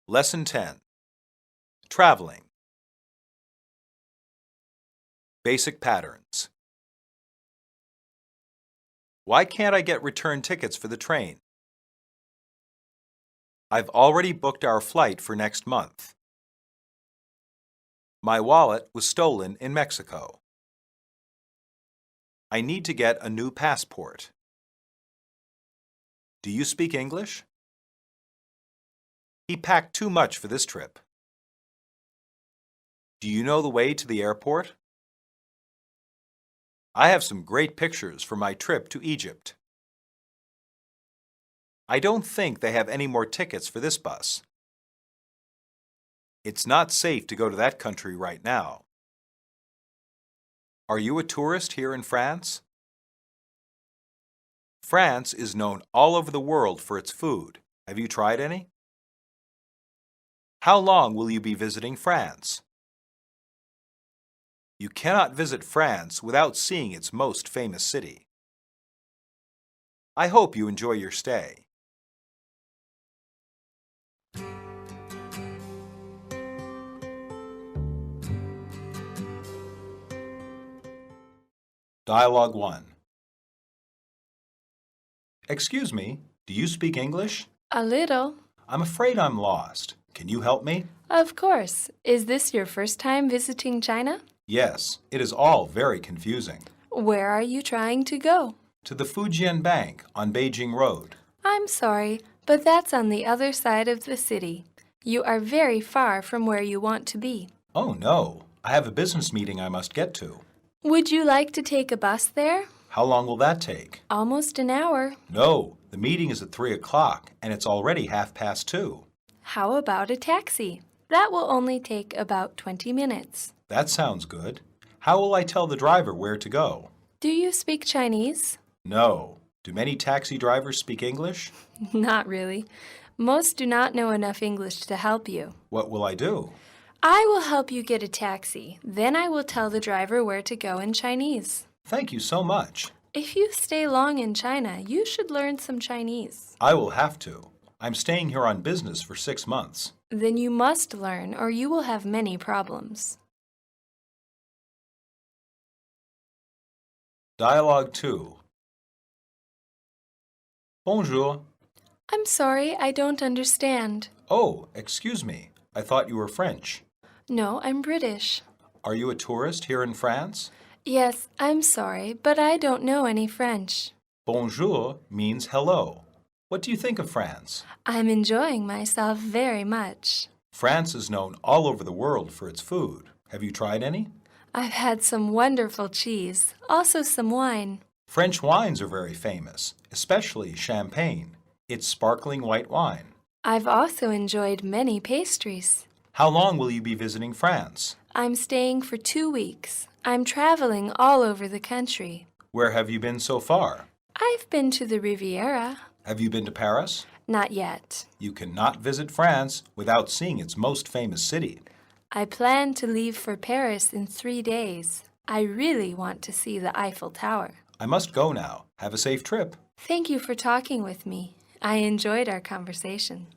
Lesson 10. Traveling. Basic patterns. Why can't I get return tickets for the train? I've already booked our flight for next month. My wallet was stolen in Mexico. I need to get a new passport. Do you speak English? He packed too much for this trip. Do you know the way to the airport? I have some great pictures for my trip to Egypt. I don't think they have any more tickets for this bus. It's not safe to go to that country right now. Are you a tourist here in France? France is known all over the world for its food. Have you tried any? How long will you be visiting France? You cannot visit France without seeing its most famous city. I hope you enjoy your stay. Dialogue 1. Excuse me, do you speak English? A little. I'm afraid I'm lost. Can you help me? Of course. Is this your first time visiting China? Yes, it is all very confusing. Where are you trying to go? To the Fujian Bank on Beijing Road. I'm sorry, but that's on the other side of the city. You are very far from where you want to be. Oh no, I have a business meeting I must get to. Would you like to take a bus there? How long will that take? Almost an hour. No, the meeting is at 3 o'clock and it's already 2:30. How about a taxi? That will only take about 20 minutes. That sounds good. How will I tell the driver where to go? Do you speak Chinese? No. Do many taxi drivers speak English? Not really. Most do not know enough English to help you. What will I do? I will help you get a taxi. Then I will tell the driver where to go in Chinese. Thank you so much. If you stay long in China, you should learn some Chinese. I will have to. I'm staying here on business for 6 months. Then you must learn or you will have many problems. Dialogue 2. Bonjour. I'm sorry, I don't understand. Oh, excuse me. I thought you were French. No, I'm British. Are you a tourist here in France? Yes, I'm sorry, but I don't know any French. Bonjour means hello. What do you think of France? I'm enjoying myself very much. France is known all over the world for its food. Have you tried any? I've had some wonderful cheese, also some wine. French wines are very famous, especially champagne. It's sparkling white wine. I've also enjoyed many pastries. How long will you be visiting France? I'm staying for 2 weeks. I'm traveling all over the country. Where have you been so far? I've been to the Riviera. Have you been to Paris? Not yet. You cannot visit France without seeing its most famous city. I plan to leave for Paris in 3 days. I really want to see the Eiffel Tower. I must go now. Have a safe trip. Thank you for talking with me. I enjoyed our conversation.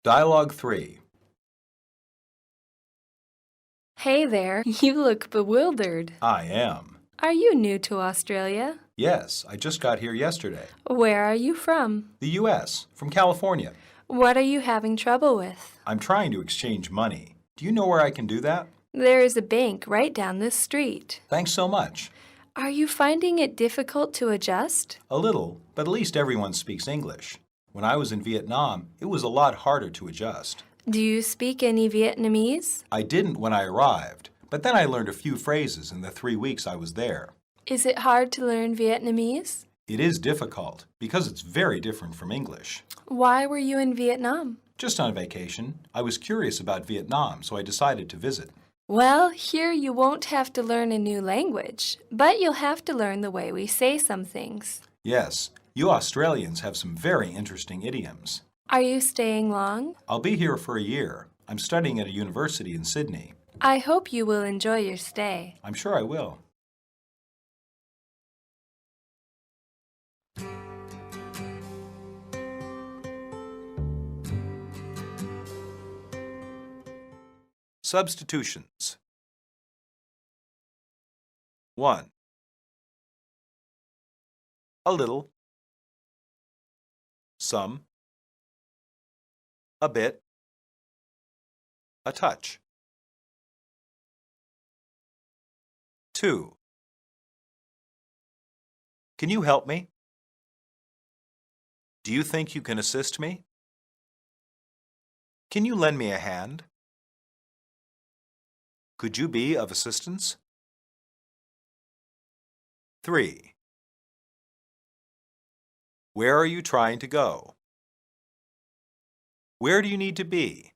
Dialogue 3. Hey there, you look bewildered. I am. Are you new to Australia? Yes, I just got here yesterday. Where are you from? The U.S., from California. What are you having trouble with? I'm trying to exchange money. Do you know where I can do that? There is a bank right down this street. Thanks so much. Are you finding it difficult to adjust? A little, but at least everyone speaks English. When I was in Vietnam, it was a lot harder to adjust. Do you speak any Vietnamese? I didn't when I arrived, but then I learned a few phrases in the 3 weeks I was there. Is it hard to learn Vietnamese? It is difficult because it's very different from English. Why were you in Vietnam? Just on vacation. I was curious about Vietnam, so I decided to visit. Well, here you won't have to learn a new language, but you'll have to learn the way we say some things. Yes, you Australians have some very interesting idioms. Are you staying long? I'll be here for a year. I'm studying at a university in Sydney. I hope you will enjoy your stay. I'm sure I will. Substitutions. 1. A little, some, a bit, a touch. 2. Can you help me? Do you think you can assist me? Can you lend me a hand? Could you be of assistance? 3. Where are you trying to go? Where do you need to be?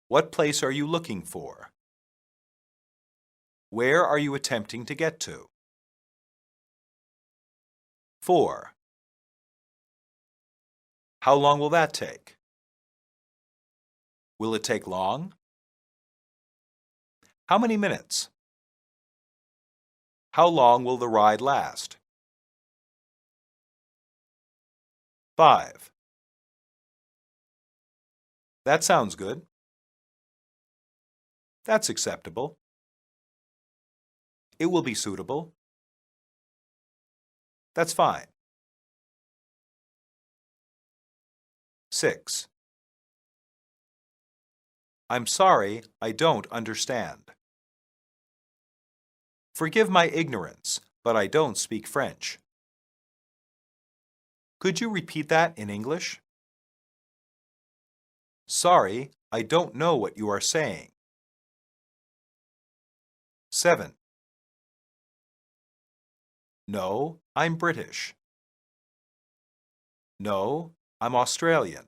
What place are you looking for? Where are you attempting to get to? 4. How long will that take? Will it take long? How many minutes? How long will the ride last? 5. That sounds good. That's acceptable. It will be suitable. That's fine. 6. I'm sorry, I don't understand. Forgive my ignorance, but I don't speak French. Could you repeat that in English? Sorry, I don't know what you are saying. 7. No, I'm British. No, I'm Australian.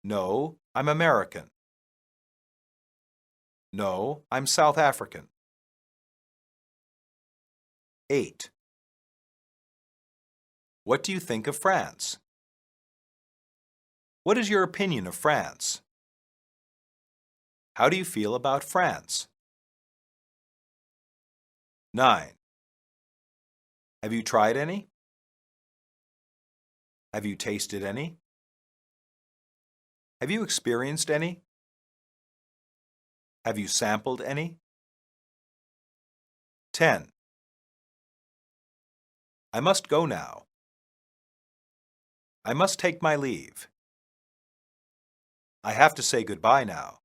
No, I'm American. No, I'm South African. 8. What do you think of France? What is your opinion of France? How do you feel about France? 9. Have you tried any? Have you tasted any? Have you experienced any? Have you sampled any? 10. I must go now. I must take my leave. I have to say goodbye now.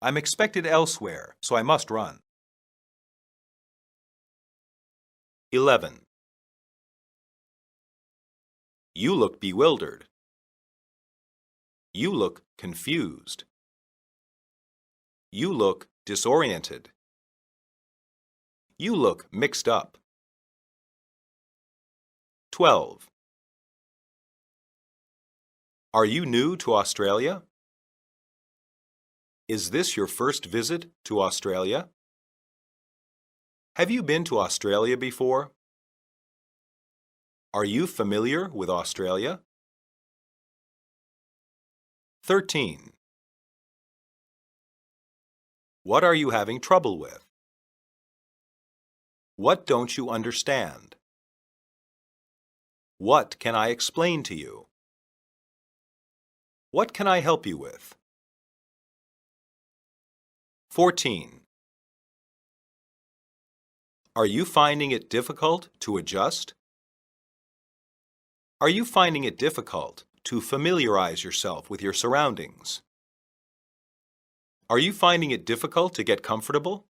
I'm expected elsewhere, so I must run. 11. You look bewildered. You look confused. You look disoriented. You look mixed up. 12. Are you new to Australia? Is this your first visit to Australia? Have you been to Australia before? Are you familiar with Australia? 13. What are you having trouble with? What don't you understand? What can I explain to you? What can I help you with? 14. Are you finding it difficult to adjust? Are you finding it difficult to familiarize yourself with your surroundings? Are you finding it difficult to get comfortable?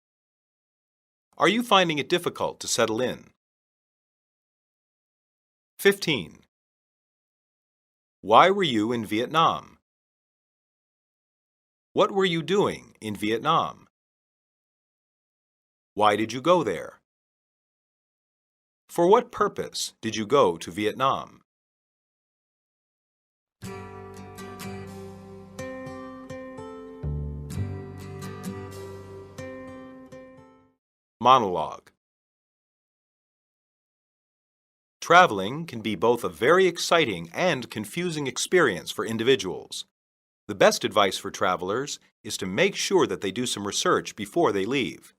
Are you finding it difficult to settle in? 15. Why were you in Vietnam? What were you doing in Vietnam? Why did you go there? For what purpose did you go to Vietnam? Monologue. Traveling can be both a very exciting and confusing experience for individuals. The best advice for travelers is to make sure that they do some research before they leave.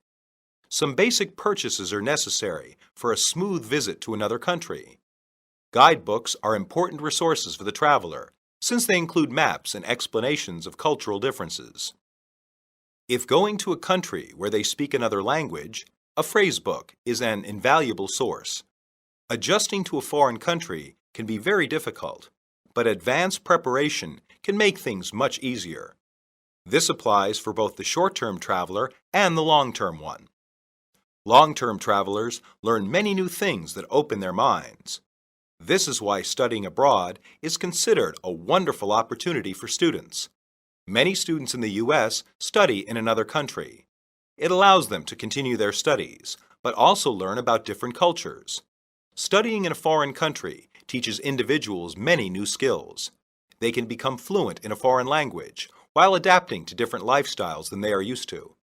Some basic purchases are necessary for a smooth visit to another country. Guidebooks are important resources for the traveler, since they include maps and explanations of cultural differences. If going to a country where they speak another language, a phrasebook is an invaluable source. Adjusting to a foreign country can be very difficult, but advanced preparation can make things much easier. This applies for both the short-term traveler and the long-term one. Long-term travelers learn many new things that open their minds. This is why studying abroad is considered a wonderful opportunity for students. Many students in the U.S. study in another country. It allows them to continue their studies, but also learn about different cultures. Studying in a foreign country teaches individuals many new skills. They can become fluent in a foreign language while adapting to different lifestyles than they are used to.